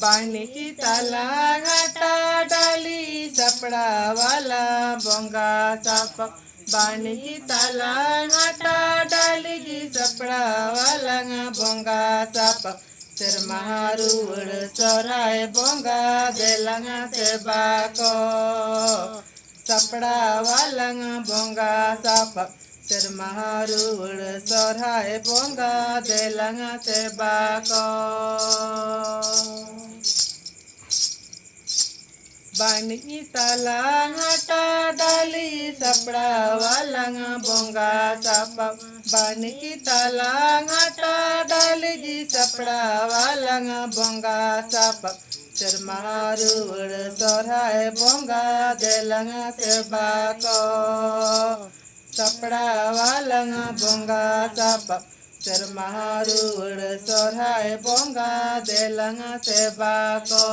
बानी की ताला घाटा डाली सपड़ा वाला बोंगा सापक बानी की ताला घाटा डाली की सपड़ा वाला बोंगा सापक सिर महारूड़ सोराय बोंगा देलंगा से बाको सपड़ा वालंग बोंगा सापक सिर महारूड़ सोराय बोंगा देलंगा से बाको बानी की ताला घाटा डाली सपड़ा वालंग बोंगा सापक बानी की ताला घाटा डाली जी सपड़ा वालंग बोंगा सापक सिर महारूड़ सोराय बोंगा देलंग से बाको सपड़ा वालंग बोंगा सापक सिर महारूड़ सोराय बोंगा देलंग से बाको।